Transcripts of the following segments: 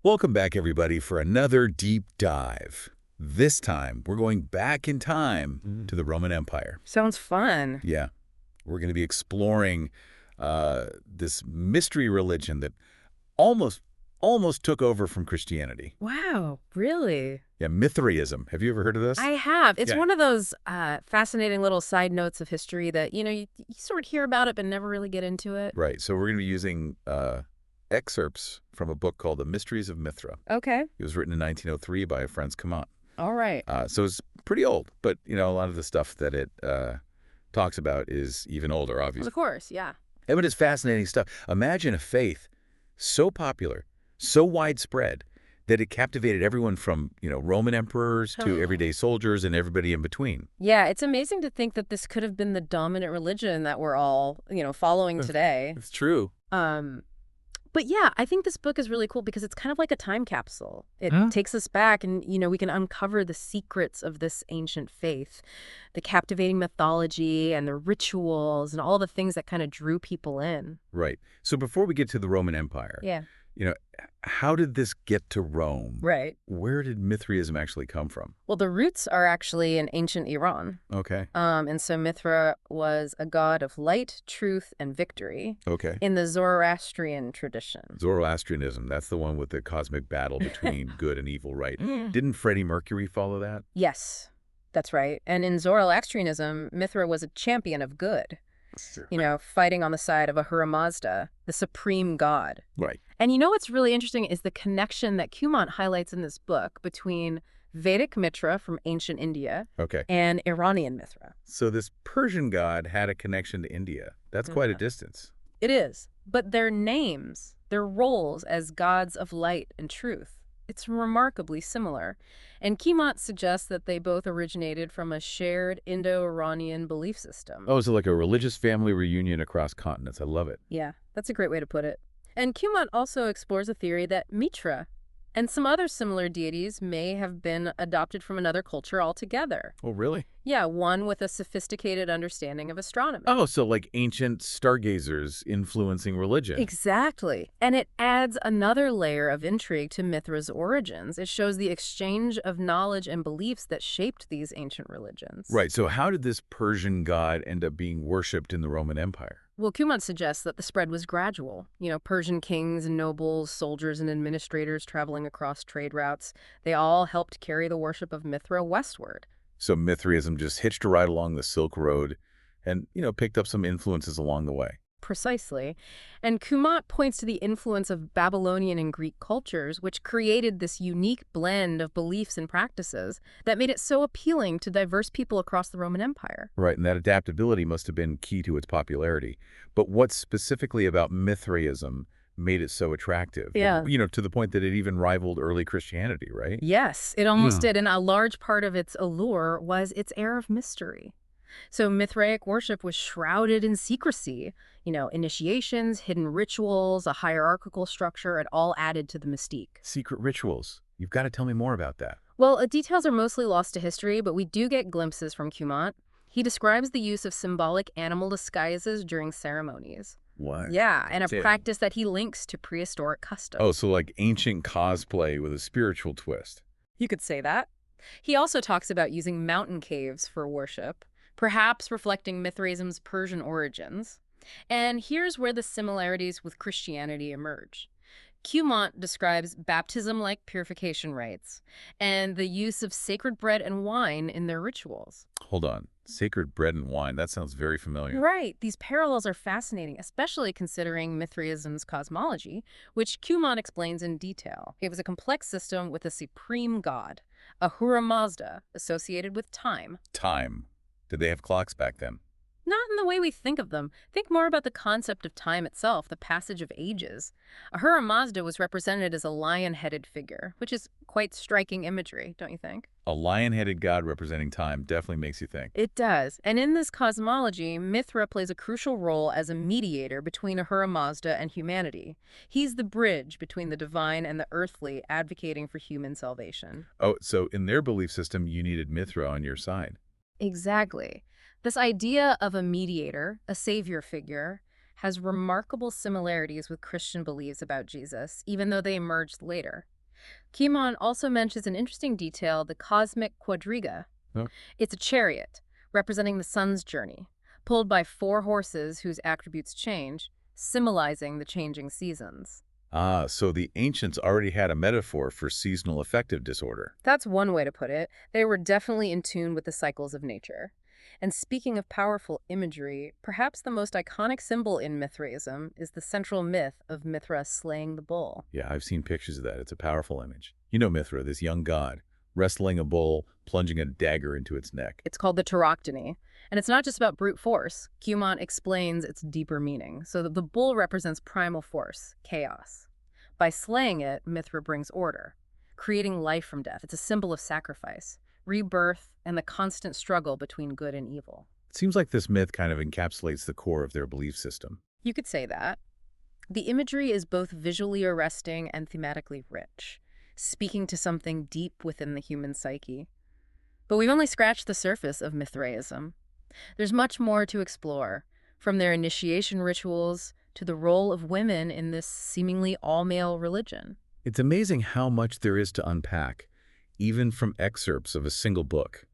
Welcome back, everybody, for another deep dive. This time, we're going back in time to the Roman Empire. Sounds fun. Yeah, we're going to be exploring this mystery religion that almost took over from Christianity. Wow, really? Yeah, Mithraism. Have you ever heard of this? I have. It's Yeah. one of those fascinating little side notes of history that, you sort of hear about it but never really get into it. Right. So we're going to be using excerpts from a book called The Mysteries of Mithra. Okay. It was written in 1903 by Franz Cumont. All right. So it's pretty old, but, a lot of the stuff that it talks about is even older, Well, obviously. of course, yeah. But it's fascinating stuff. Imagine a faith so popular, so widespread, that it captivated everyone from, Roman emperors to everyday soldiers and everybody in between. Yeah, it's amazing to think that this could have been the dominant religion that we're all, following today. It's true. But yeah, I think this book is really cool because it's kind of like a time capsule. It takes us back and, we can uncover the secrets of this ancient faith, the captivating mythology and the rituals and all the things that kind of drew people in. Right. So before we get to the Roman Empire, Yeah. How did this get to Rome? Right. Where did Mithraism actually come from? Well, the roots are actually in ancient Iran. Okay. And so Mithra was a god of light, truth, and victory Okay. in the Zoroastrian tradition. Zoroastrianism, that's the one with the cosmic battle between good and evil, right? Didn't Freddie Mercury follow that? Yes, that's right. And in Zoroastrianism, Mithra was a champion of good, fighting on the side of Ahura Mazda, the supreme god. Right. And what's really interesting is the connection that Cumont highlights in this book between Vedic Mithra from ancient India Okay. and Iranian Mithra. So this Persian god had a connection to India. That's quite a distance. It is. But their names, their roles as gods of light and truth, it's remarkably similar. And Cumont suggests that they both originated from a shared Indo-Iranian belief system. Oh, so like a religious family reunion across continents. I love it. Yeah, that's a great way to put it. And Cumont also explores a theory that Mitra and some other similar deities may have been adopted from another culture altogether. Oh, really? Yeah, one with a sophisticated understanding of astronomy. Oh, so like ancient stargazers influencing religion. Exactly. And it adds another layer of intrigue to Mithra's origins. It shows the exchange of knowledge and beliefs that shaped these ancient religions. Right. So how did this Persian god end up being worshipped in the Roman Empire? Well, Cumont suggests that the spread was gradual. Persian kings and nobles, soldiers and administrators traveling across trade routes, they all helped carry the worship of Mithra westward. So Mithraism just hitched a ride along the Silk Road and, picked up some influences along the way. Precisely. And Cumont points to the influence of Babylonian and Greek cultures, which created this unique blend of beliefs and practices that made it so appealing to diverse people across the Roman Empire. Right, and that adaptability must have been key to its popularity. But what specifically about Mithraism made it so attractive? Yeah. To the point that it even rivaled early Christianity, right? Yes, it almost Yeah. did. And a large part of its allure was its air of mystery. So Mithraic worship was shrouded in secrecy. Initiations, hidden rituals, a hierarchical structure, it all added to the mystique. Secret rituals. You've got to tell me more about that. Well, details are mostly lost to history, but we do get glimpses from Cumont. He describes the use of symbolic animal disguises during ceremonies. What? Yeah, and a Say it. practice that he links to prehistoric customs. Oh, so like ancient cosplay with a spiritual twist. You could say that. He also talks about using mountain caves for worship, perhaps reflecting Mithraism's Persian origins. And here's where the similarities with Christianity emerge. Cumont describes baptism-like purification rites and the use of sacred bread and wine in their rituals. Hold on. Sacred bread and wine. That sounds very familiar. Right. These parallels are fascinating, especially considering Mithraism's cosmology, which Cumont explains in detail. It was a complex system with a supreme god, Ahura Mazda, associated with time. Time. Did they have clocks back then? Not in the way we think of them. Think more about the concept of time itself, the passage of ages. Ahura Mazda was represented as a lion-headed figure, which is quite striking imagery, don't you think? A lion-headed god representing time definitely makes you think. It does. And in this cosmology, Mithra plays a crucial role as a mediator between Ahura Mazda and humanity. He's the bridge between the divine and the earthly, advocating for human salvation. Oh, so in their belief system, you needed Mithra on your side. Exactly. This idea of a mediator, a savior figure, has remarkable similarities with Christian beliefs about Jesus, even though they emerged later. Kimon also mentions an interesting detail, the cosmic quadriga. Oh. It's a chariot, representing the sun's journey, pulled by 4 horses whose attributes change, symbolizing the changing seasons. Ah, so the ancients already had a metaphor for seasonal affective disorder. That's one way to put it. They were definitely in tune with the cycles of nature. And speaking of powerful imagery, perhaps the most iconic symbol in Mithraism is the central myth of Mithras slaying the bull. Yeah, I've seen pictures of that. It's a powerful image. You know Mithra, this young god, wrestling a bull, plunging a dagger into its neck. It's called the Tauroctony, and it's not just about brute force. Cumont explains its deeper meaning. So the bull represents primal force, chaos. By slaying it, Mithra brings order, creating life from death. It's a symbol of sacrifice, rebirth, and the constant struggle between good and evil. It seems like this myth kind of encapsulates the core of their belief system. You could say that. The imagery is both visually arresting and thematically rich, speaking to something deep within the human psyche. But we've only scratched the surface of Mithraism. There's much more to explore, from their initiation rituals to the role of women in this seemingly all-male religion. It's amazing how much there is to unpack, even from excerpts of a single book.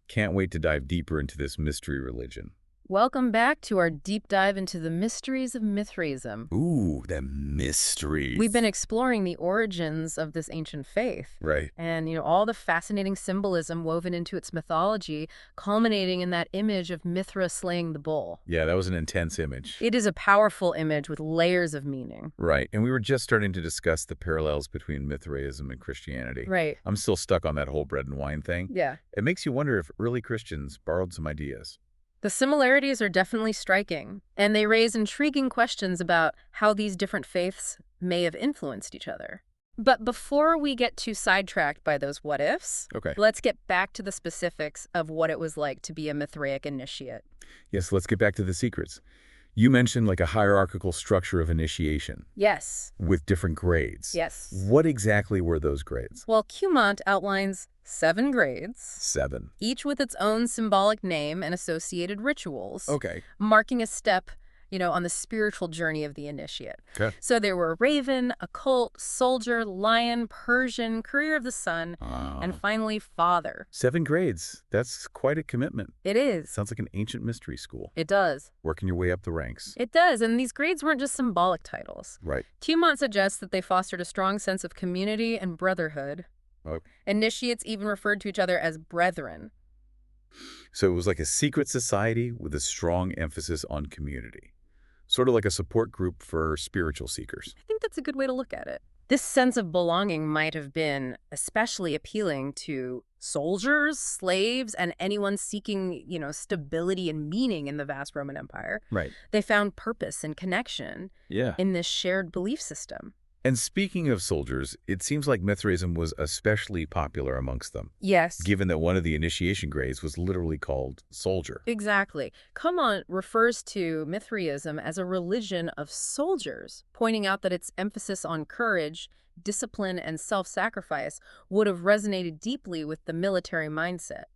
Can't wait to dive deeper into this mystery religion. Welcome back to our deep dive into the mysteries of Mithraism. Ooh, the mysteries. We've been exploring the origins of this ancient faith. Right. And, all the fascinating symbolism woven into its mythology, culminating in that image of Mithras slaying the bull. Yeah, that was an intense image. It is a powerful image with layers of meaning. Right. And we were just starting to discuss the parallels between Mithraism and Christianity. Right. I'm still stuck on that whole bread and wine thing. Yeah. It makes you wonder if early Christians borrowed some ideas. The similarities are definitely striking, and they raise intriguing questions about how these different faiths may have influenced each other. But before we get too sidetracked by those what-ifs, Okay. let's get back to the specifics of what it was like to be a Mithraic initiate. Yes, let's get back to the secrets. You mentioned like a hierarchical structure of initiation Yes. with different grades. Yes. What exactly were those grades? Well, Cumont outlines 7 grades, 7. each with its own symbolic name and associated rituals, Okay. marking a step, on the spiritual journey of the initiate. Okay. So there were Raven, Occult, Soldier, Lion, Persian, Courier of the Sun, and finally Father. 7 grades. That's quite a commitment. It is. Sounds like an ancient mystery school. It does. Working your way up the ranks. It does, and these grades weren't just symbolic titles. Right. Cumont suggests that they fostered a strong sense of community and brotherhood. Oh. Initiates even referred to each other as brethren. So it was like a secret society with a strong emphasis on community. Sort of like a support group for spiritual seekers. I think that's a good way to look at it. This sense of belonging might have been especially appealing to soldiers, slaves, and anyone seeking, stability and meaning in the vast Roman Empire. Right. They found purpose and connection Yeah. in this shared belief system. And speaking of soldiers, it seems like Mithraism was especially popular amongst them, Yes. given that one of the initiation grades was literally called soldier. Exactly. Cumont refers to Mithraism as a religion of soldiers, pointing out that its emphasis on courage, discipline, and self-sacrifice would have resonated deeply with the military mindset.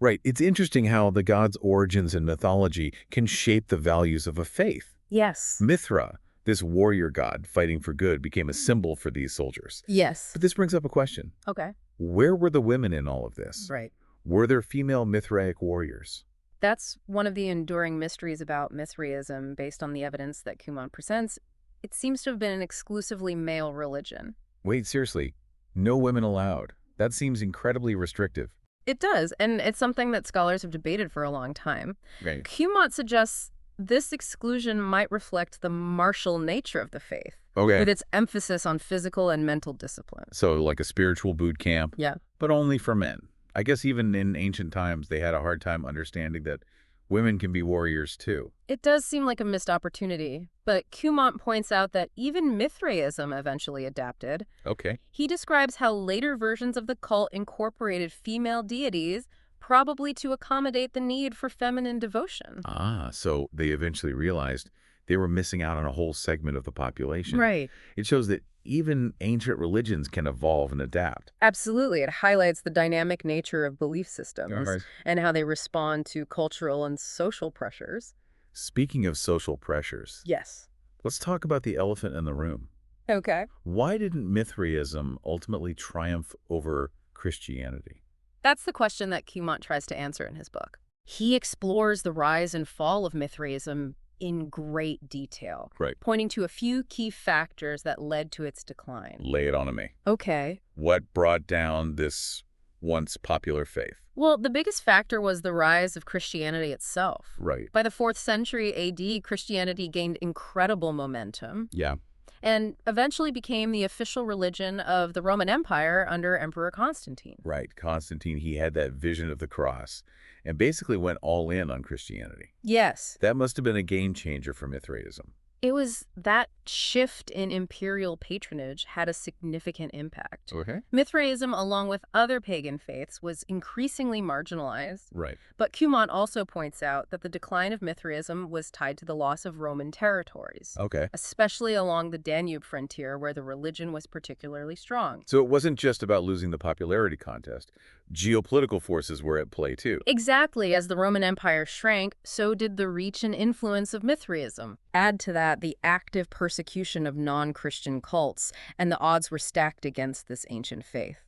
Right. It's interesting how the god's origins and mythology can shape the values of a faith. Yes. Mithra, this warrior god fighting for good, became a symbol for these soldiers. Yes. But this brings up a question. Okay. Where were the women in all of this? Right. Were there female Mithraic warriors? That's one of the enduring mysteries about Mithraism based on the evidence that Cumont presents. It seems to have been an exclusively male religion. Wait, seriously, no women allowed. That seems incredibly restrictive. It does, and it's something that scholars have debated for a long time. Right. Cumont suggests this exclusion might reflect the martial nature of the faith, Okay. with its emphasis on physical and mental discipline. So like a spiritual boot camp, Yeah. but only for men. I guess even in ancient times, they had a hard time understanding that women can be warriors too. It does seem like a missed opportunity, but Cumont points out that even Mithraism eventually adapted. Okay. He describes how later versions of the cult incorporated female deities, probably to accommodate the need for feminine devotion. Ah, so they eventually realized they were missing out on a whole segment of the population. Right. It shows that even ancient religions can evolve and adapt. Absolutely. It highlights the dynamic nature of belief systems Right. and how they respond to cultural and social pressures. Speaking of social pressures, Yes. let's talk about the elephant in the room. Okay. Why didn't Mithraism ultimately triumph over Christianity? That's the question that Cumont tries to answer in his book. He explores the rise and fall of Mithraism in great detail, Right. pointing to a few key factors that led to its decline. Lay it on me. Okay. What brought down this once popular faith? Well, the biggest factor was the rise of Christianity itself. Right. By the 4th century AD, Christianity gained incredible momentum Yeah. and eventually became the official religion of the Roman Empire under Emperor Constantine. Right. Constantine, he had that vision of the cross and basically went all in on Christianity. Yes. That must have been a game changer for Mithraism. It was that shift in imperial patronage had a significant impact. Okay. Mithraism, along with other pagan faiths, was increasingly marginalized. Right. But Cumont also points out that the decline of Mithraism was tied to the loss of Roman territories, Okay. especially along the Danube frontier where the religion was particularly strong. So it wasn't just about losing the popularity contest. Geopolitical forces were at play too. Exactly. As the Roman Empire shrank, so did the reach and influence of Mithraism. Add to that the active persecution of non-Christian cults, and the odds were stacked against this ancient faith.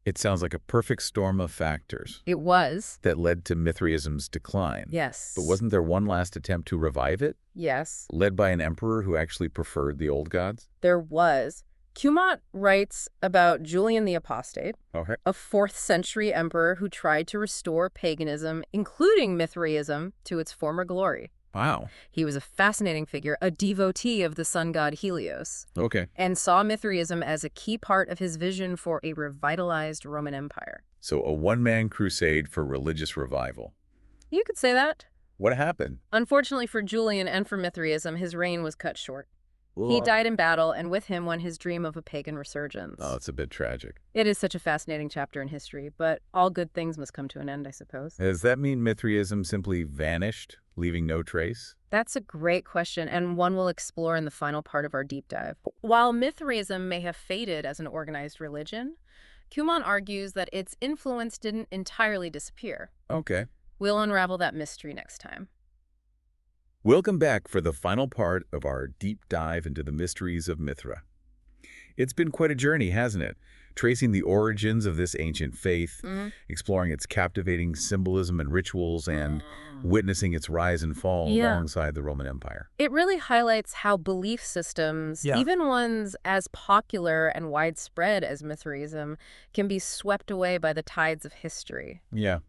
It sounds like a perfect storm of factors It was. that led to Mithraism's decline. Yes. But wasn't there one last attempt to revive it, Yes, led by an emperor who actually preferred the old gods? there was. Cumont writes about Julian the Apostate, Okay. a 4th century emperor who tried to restore paganism, including Mithraism, to its former glory. Wow. He was a fascinating figure, a devotee of the sun god Helios, Okay. and saw Mithraism as a key part of his vision for a revitalized Roman Empire. So a one-man crusade for religious revival. You could say that. What happened? Unfortunately for Julian and for Mithraism, his reign was cut short. He died in battle, and with him went his dream of a pagan resurgence. Oh, it's a bit tragic. It is such a fascinating chapter in history, but all good things must come to an end, I suppose. Does that mean Mithraism simply vanished, leaving no trace? That's a great question, and one we'll explore in the final part of our deep dive. While Mithraism may have faded as an organized religion, Cumont argues that its influence didn't entirely disappear. Okay. We'll unravel that mystery next time. Welcome back for the final part of our deep dive into the mysteries of Mithra. It's been quite a journey, hasn't it? Tracing the origins of this ancient faith, exploring its captivating symbolism and rituals, and witnessing its rise and fall alongside the Roman Empire. It really highlights how belief systems, even ones as popular and widespread as Mithraism, can be swept away by the tides of history. Yeah,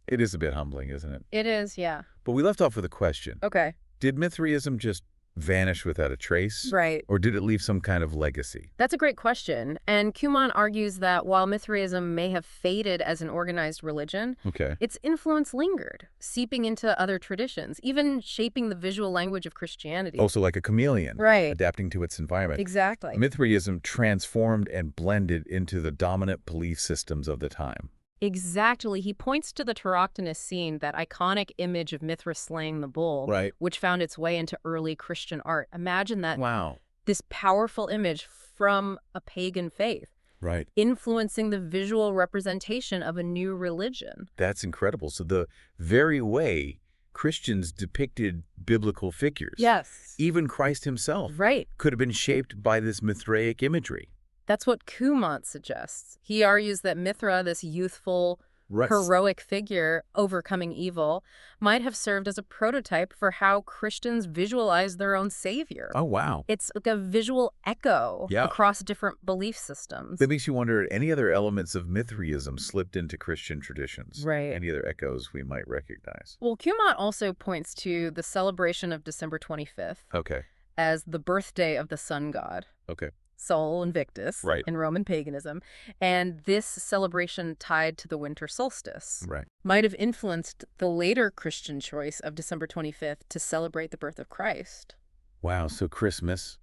it is a bit humbling, isn't it? It is, yeah. But we left off with a question. Okay. Did Mithraism just vanish without a trace? Right. Or did it leave some kind of legacy? That's a great question. And Cumont argues that while Mithraism may have faded as an organized religion, Okay. its influence lingered, seeping into other traditions, even shaping the visual language of Christianity. Also like a chameleon, Right. adapting to its environment. Exactly. Mithraism transformed and blended into the dominant belief systems of the time. Exactly. He points to the Tauroctonus scene, that iconic image of Mithras slaying the bull, Right. which found its way into early Christian art. Imagine that, Wow. this powerful image from a pagan faith, Right. influencing the visual representation of a new religion. That's incredible. So the very way Christians depicted biblical figures, Yes. even Christ himself, Right. could have been shaped by this Mithraic imagery. That's what Cumont suggests. He argues that Mithra, this youthful, Right. heroic figure overcoming evil, might have served as a prototype for how Christians visualize their own savior. Oh, wow. It's like a visual echo across different belief systems. That makes you wonder, any other elements of Mithraism slipped into Christian traditions? Right. Any other echoes we might recognize? Well, Cumont also points to the celebration of December 25th Okay. as the birthday of the sun god, Okay. Sol Invictus, Right. in Roman paganism, and this celebration tied to the winter solstice Right. might have influenced the later Christian choice of December 25th to celebrate the birth of Christ. Wow. So Christmas,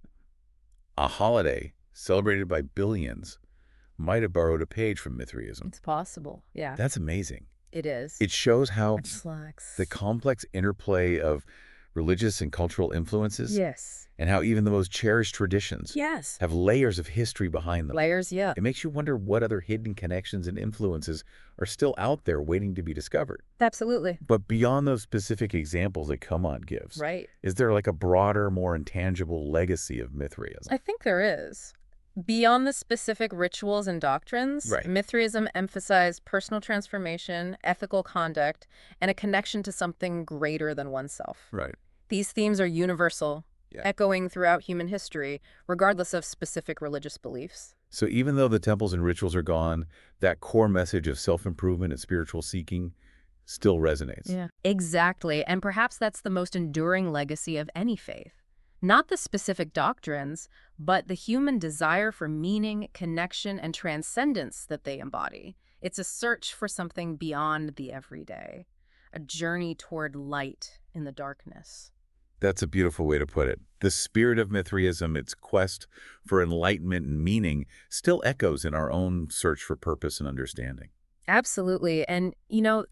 a holiday celebrated by billions, might have borrowed a page from Mithraism. It's possible. Yeah, That's amazing. it is. It shows how Slacks. the complex interplay of religious and cultural influences, Yes. and how even the most cherished traditions Yes. have layers of history behind them. Layers, yeah. It makes you wonder what other hidden connections and influences are still out there waiting to be discovered. Absolutely. But beyond those specific examples that Command gives, Right. is there like a broader, more intangible legacy of Mithraism? I think there is. Beyond the specific rituals and doctrines, Right. Mithraism emphasized personal transformation, ethical conduct, and a connection to something greater than oneself. Right. These themes are universal, Yeah. echoing throughout human history, regardless of specific religious beliefs. So even though the temples and rituals are gone, that core message of self-improvement and spiritual seeking still resonates. Yeah. Exactly, and perhaps that's the most enduring legacy of any faith. Not the specific doctrines, but the human desire for meaning, connection, and transcendence that they embody. It's a search for something beyond the everyday, a journey toward light in the darkness. That's a beautiful way to put it. The spirit of Mithraism, its quest for enlightenment and meaning, still echoes in our own search for purpose and understanding. Absolutely. And,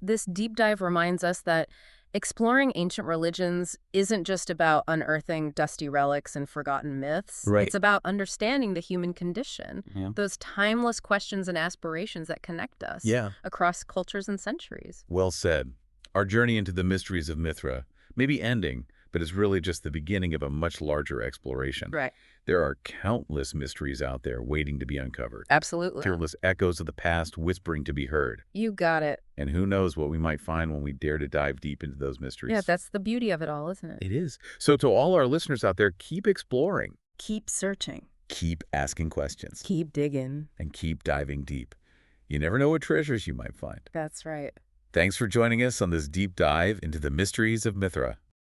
this deep dive reminds us that exploring ancient religions isn't just about unearthing dusty relics and forgotten myths. Right. It's about understanding the human condition, Yeah. those timeless questions and aspirations that connect us Yeah. across cultures and centuries. Well said. Our journey into the mysteries of Mithra may be ending, but it's really just the beginning of a much larger exploration. Right. There are countless mysteries out there waiting to be uncovered. Absolutely. Fearless echoes of the past whispering to be heard. You got it. And who knows what we might find when we dare to dive deep into those mysteries. Yeah, that's the beauty of it all, isn't it? It is. So to all our listeners out there, keep exploring. Keep searching. Keep asking questions. Keep digging. And keep diving deep. You never know what treasures you might find. That's right. Thanks for joining us on this deep dive into the mysteries of Mithra.